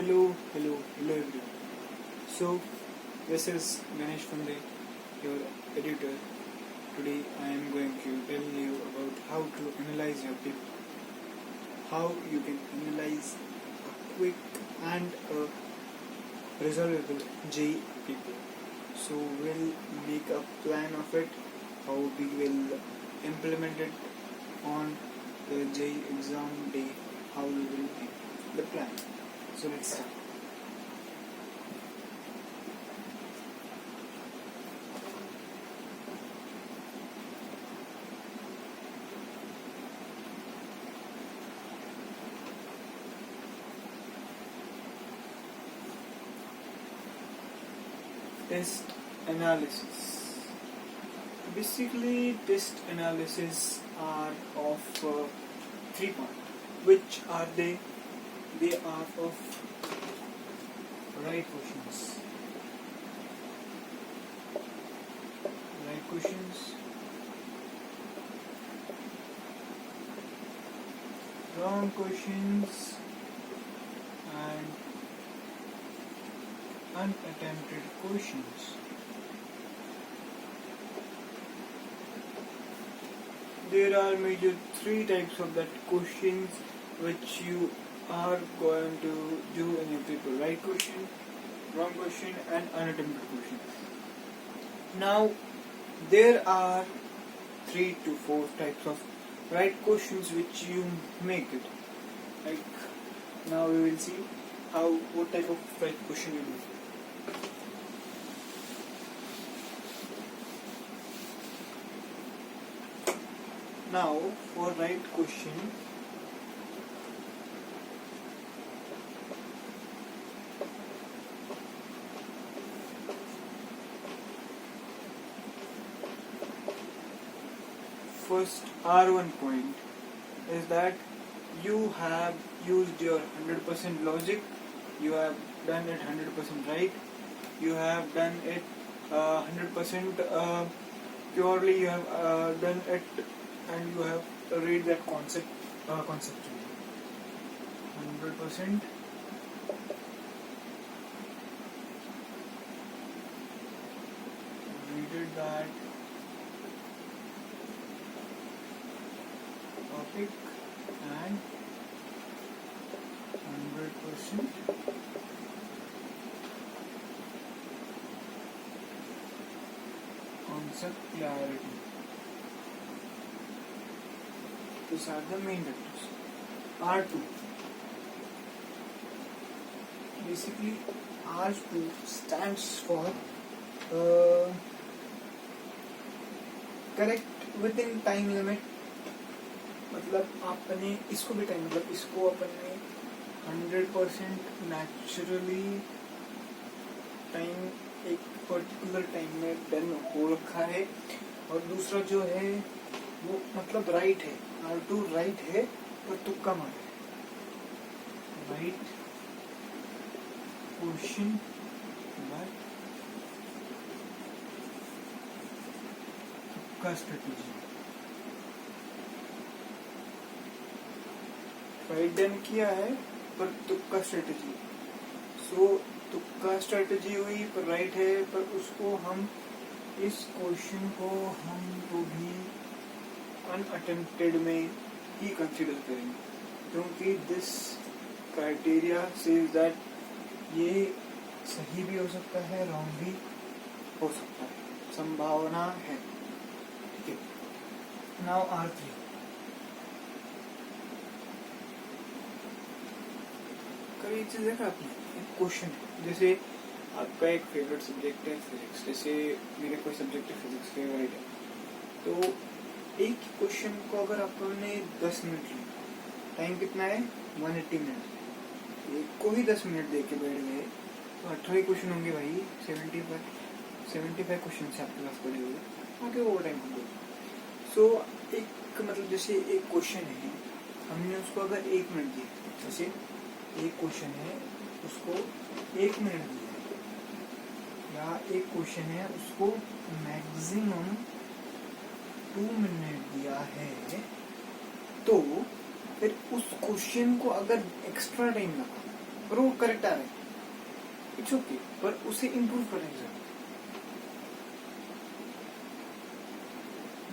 Hello everyone. So, this is Ganesh Funde, your editor. Today I am going to tell you about how to analyze your paper. How you can analyze a quick and a resolvable JEE paper. So, we'll make a plan of it, how we will implement it on the JEE exam day, how we will make the plan. So let's start. Test analysis. Basically, test analysis are of 3 parts. Which are they? They are of right questions, wrong questions, and unattempted questions. There are major 3 types of that questions which you are going to do in your paper: right question, wrong question, and unattempted question. Now, there are 3 to 4 types of right questions which you make it. Like, now we will see what type of right question you do. Now, for right question, first R1 point is that you have used your 100% logic, you have done it 100% right, you have done it 100% purely, you have done it and you have read that concept conceptually. 100% read that topic and 100% concept clarity. These are the main vectors. R2. Basically, R2 stands for correct within time limit. मतलब आपने इसको भी time, मतलब इसको अपन ने 100% naturally time एक particular time में done हो रखा है, और दूसरा जो है वो मतलब राइट है. R2 राइट है पर तुक्का मार है. राइट क्वेश्चन बट तुक्का स्ट्रेटेजी. राइट डन किया है पर तुक्का स्ट्रेटेजी. सो तुक्का स्ट्रेटेजी हुई पर राइट है, पर उसको हम इस क्वेश्चन को हम तो भी अनअटेम्प्टेड में ही कंसीडर करेंगे, क्योंकि दिस क्राइटेरिया सेज दैट ये सही भी हो सकता है, रॉन्ग भी हो सकता है, संभावना है. Now R3. कई चीज देखा आपने. एक क्वेश्चन है, जैसे आपका एक फेवरेट सब्जेक्ट है फिजिक्स, जैसे मेरे कोई सब्जेक्ट है फिजिक्स फेवरेट है, तो एक क्वेश्चन को अगर आपने 10 मिनट लिया, टाइम कितना है 180 मिनट, एक को ही 10 मिनट दे के बैठ गए तो 18 क्वेश्चन होंगे भाई. 75 क्वेश्चन से आपके पास पड़े हुए, आगे ओवर टाइम हो गए. सो एक मतलब जैसे एक क्वेश्चन है, हमने उसको अगर 1 मिनट दिया, जैसे एक क्वेश्चन है उसको 1 मिनट दिया, या एक क्वेश्चन है उसको मैक्सिमम 2 मिनट दिया है, तो फिर उस क्वेश्चन को अगर एक्स्ट्रा टाइम लगा पर वो करेक्ट आ रहा है, इट्स ओके, पर उसे इम्प्रूव करने की जरूरत है।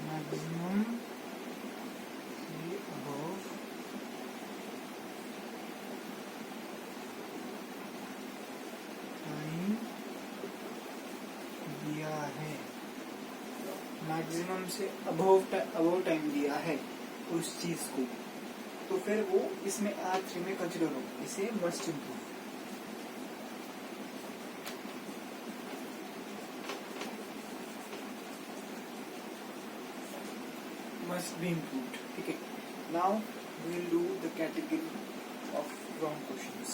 मैक्सिमम से अबव टाइम दिया है, मैक्सिमम से अबव टाइम दिया है उस चीज को, तो फिर वो इसमें R3 में कंसिडर हो, इसे must improve. must be improved. Okay. Now we will do the category of wrong questions.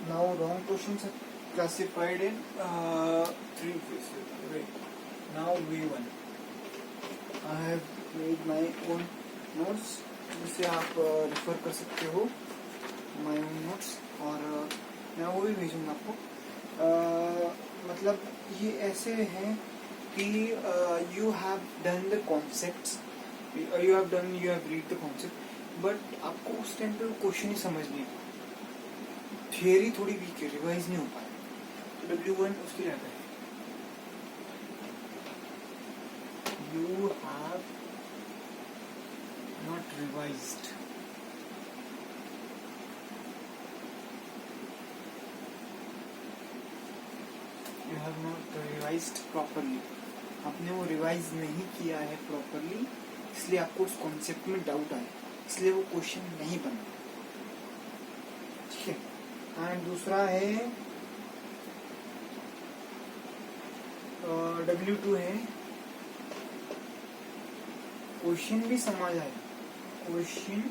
Now wrong questions are classified in three phases. Okay. Now V1. I have made my own notes, जिसे आप refer कर सकते हो my own notes, और मैं वो भी भेजूंगा आपको। मतलब ये ऐसे हैं कि you have done the concepts, you have read the concept, but आपको उस टाइम पे वो क्वेश्चन ही समझ नहीं आया, थियरी थोड़ी वीक है, रिवाइज नहीं हो पाया, तो W1 उसकी रहता है। You have not revised. You have not revised properly. आपने वो रिवाइज नहीं किया है प्रॉपरली, इसलिए आपको उस कॉन्सेप्ट में डाउट आया, इसलिए वो क्वेश्चन नहीं बना। ठीक है। एंड दूसरा है W2 है, क्वेश्चन भी समझ आया, क्वेश्चन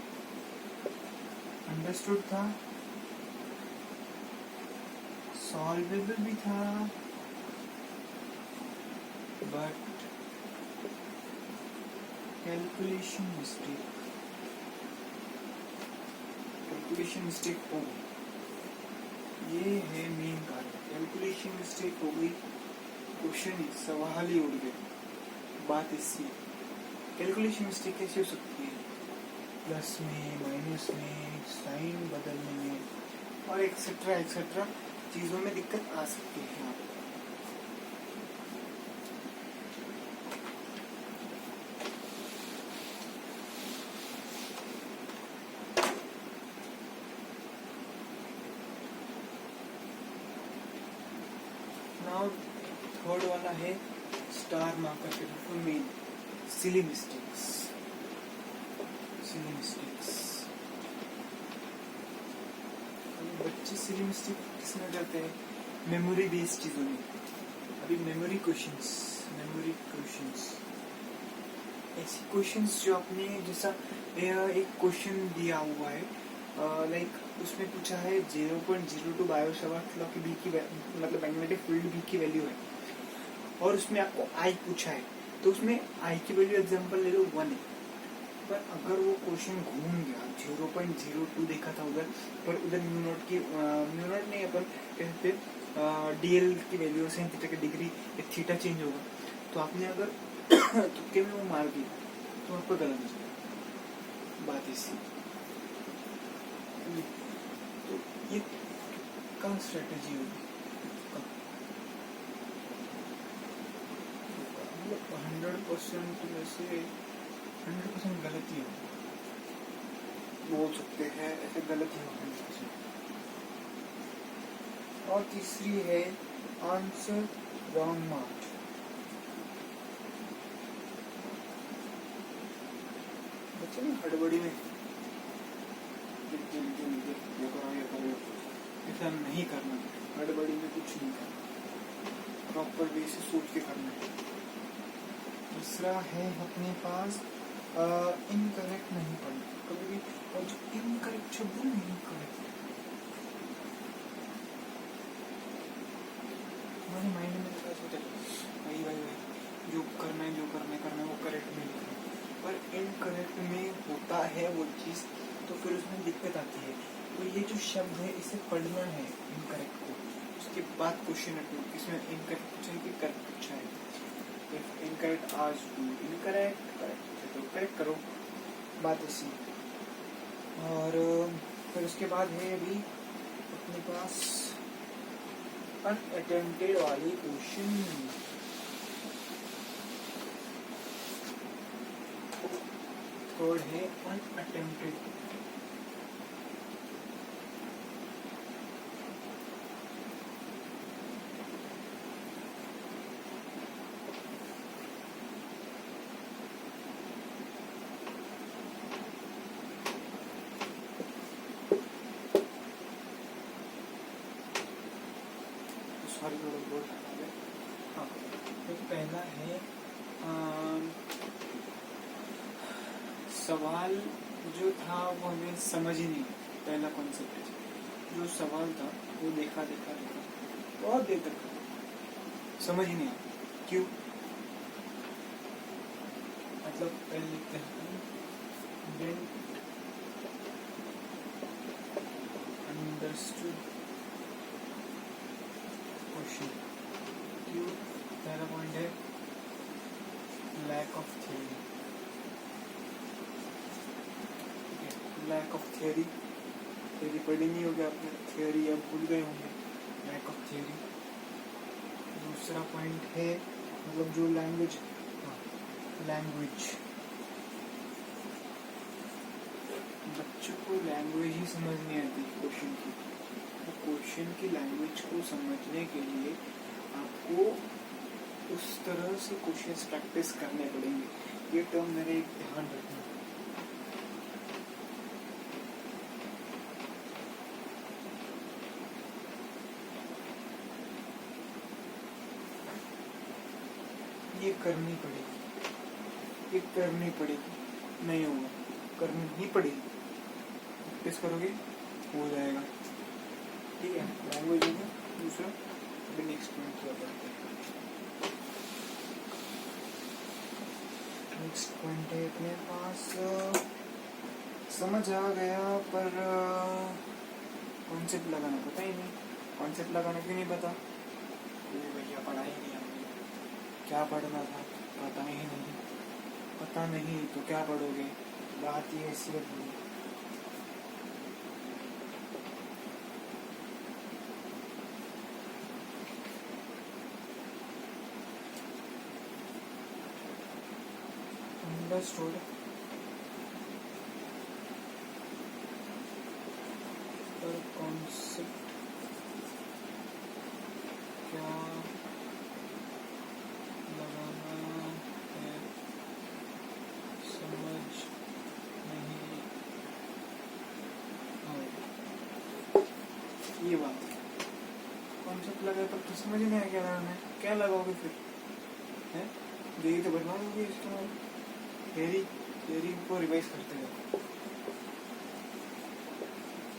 अंडरस्टूड था, सॉल्वेबल भी था, बट कैलकुलेशन मिस्टेक हो गई, ये है मेन कारण। कैलकुलेशन मिस्टेक हो गई, क्वेश्चन सवाल ही उड़ गए। बात इसकी कैलकुलेशन मिस्टेक कैसे हो सकती है, प्लस में, माइनस में, साइन बदलने में और एक्सेट्रा एक्सेट्रा चीजों में दिक्कत आ सकती है। नाउ थर्ड वाला है स्टार मार्कर के रूप में सिली मिस्टेक्स। बच्चे सिली मिस्टेक किसमें करते हैं, मेमोरी बेस्ड चीजों में। अभी मेमोरी क्वेश्चंस ऐसे क्वेश्चंस जो आपने, जैसा एक क्वेश्चन दिया हुआ है, लाइक उसमें पूछा है 0.02 बायोसावर्थ लॉ की बी की मतलब मैग्नेटिक फील्ड बी की वैल्यू है, और उसमें आपको आई पूछा है, तो उसमें आई की वैल्यू एग्जांपल ले लो 1 है, पर अगर वो क्वेश्चन घूम गया 0.02 देखा था उधर, पर उधर म्यू नॉट नहीं, अपन कहते डीएल की वैल्यू sin थीटा की डिग्री थीटा चेंज होगा, तो आपने अगर तुक्के में वो मार दिया तो आपको गलत हो जाएगा। बात इसी, तो ये का स्ट्रेटेजी होगी, 100% वैसे 100% गलती हो बोल सकते हैं, ऐसे गलती हो 100%। और तीसरी है आंसर रॉन्ग मार्क। बच्चे ना हड़बड़ी में ऐसा नहीं करना, हड़बड़ी में कुछ नहीं करना, प्रॉपर वे से सोच के करना है। तीसरा है अपने पास इनकरेक्ट नहीं पढ़ना कभी भी, और जो इनकरेक्ट शब्द है इनकरेक्ट हमारे माइंड में सोचा भाई जो करना है वो करेक्ट नहीं करना, पर इनकरेक्ट में होता है वो चीज़, तो फिर उसमें दिक्कत आती है। तो ये जो शब्द है इसे पढ़ना है इनकरेक्ट को, उसके बाद क्वेश्चन अटूट इसमें इनकरेक्ट पूछा है कि करेक्ट पूछा है। इफ इनकरेक्ट आज इनकरेक्ट करेक्ट तो करेक्ट करो, बात ऐसी। और फिर उसके बाद है अभी अपने पास अनअटेम्प्टेड वाली क्वेश्चन। थर्ड है अनअटेम्प्टेड। सॉरी थोड़ा बोल रहा है। हाँ, तो पहला है सवाल जो था वो हमें समझ ही नहीं। पहला कॉन्सेप्ट है जो सवाल था वो देखा बहुत देर तक समझ ही नहीं आया। क्यों? मतलब पहले लिखते हैं अंडरस्टूड क्वेश्चन। क्यों? पहला पॉइंट है lack of theory. Lack of theory पढ़ी नहीं होगी आपने, थियरी अब भूल गए होंगे, लैक ऑफ थियरी। दूसरा पॉइंट है मतलब जो लैंग्वेज बच्चों को लैंग्वेज ही समझ नहीं आती क्वेश्चन की। तो क्वेश्चन की लैंग्वेज को समझने के लिए आपको उस तरह से क्वेश्चंस प्रैक्टिस करने पड़ेंगे। ये टर्म मेरे एक ध्यान रखना। ये करनी पड़ेगी, नहीं होगा, करनी ही पड़ेगी। प्रैक्टिस करोगे हो जाएगा। ठीक है, लैंग्वेज हो गया। दूसरा अभी नेक्स्ट पॉइंट क्या करते हैं। नेक्स्ट पॉइंट है अपने पास समझ आ गया पर कॉन्सेप्ट लगाना पता ही नहीं। कॉन्सेप्ट लगाना क्यों नहीं पता? भैया पढ़ा ही नहीं हमने, क्या पढ़ना था पता नहीं तो क्या पढ़ोगे? बात ये ऐसी है। अंडरस्टूड पर कॉन्सेप्ट क्या लगाना है समझ नहीं आया। ये बात कॉन्सेप्ट लगा पर तो समझ नहीं आया क्या लगाना है। क्या लगाओगे फिर? है यही तो बनवा दोगे इस्तेमाल। थियरी को रिवाइज करते जाओ।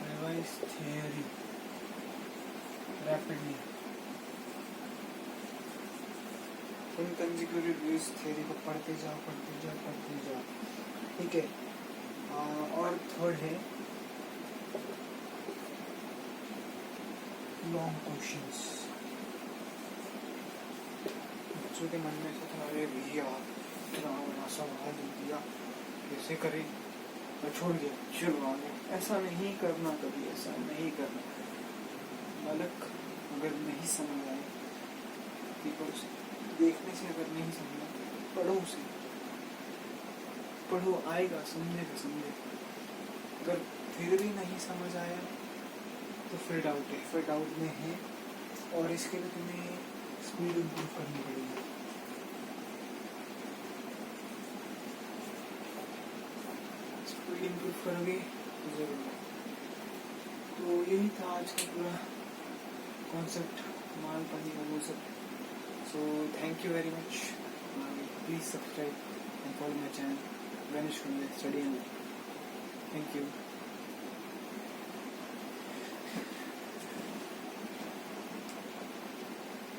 Revise theory rapidly. Consecutive revise theory को पढ़ते जाओ। ठीक है। और थर्ड है लॉन्ग क्वेश्चंस। बच्चों के मन में सोचा अरे भैया इतना बड़ा सवाल दिया कैसे करें, मैं छोड़ दिया चलो आगे। ऐसा नहीं करना, कभी ऐसा नहीं करना। बालक अगर नहीं समझ आए, देखने से अगर नहीं समझा पढ़ो उसे, पढ़ो आएगा, समझे। अगर फिर भी नहीं समझ आया तो फिर डाउट में है और इसके लिए तुम्हें स्पीड इम्प्रूव करनी पड़ेगी। स्पीड इम्प्रूव करोगे तो जरूर। तो यही था आज का पूरा कॉन्सेप्ट, माल पानी का वो सब। So thank you very much. Please subscribe and follow my channel Ganesh कुंडे स्टडी एंड। Thank you.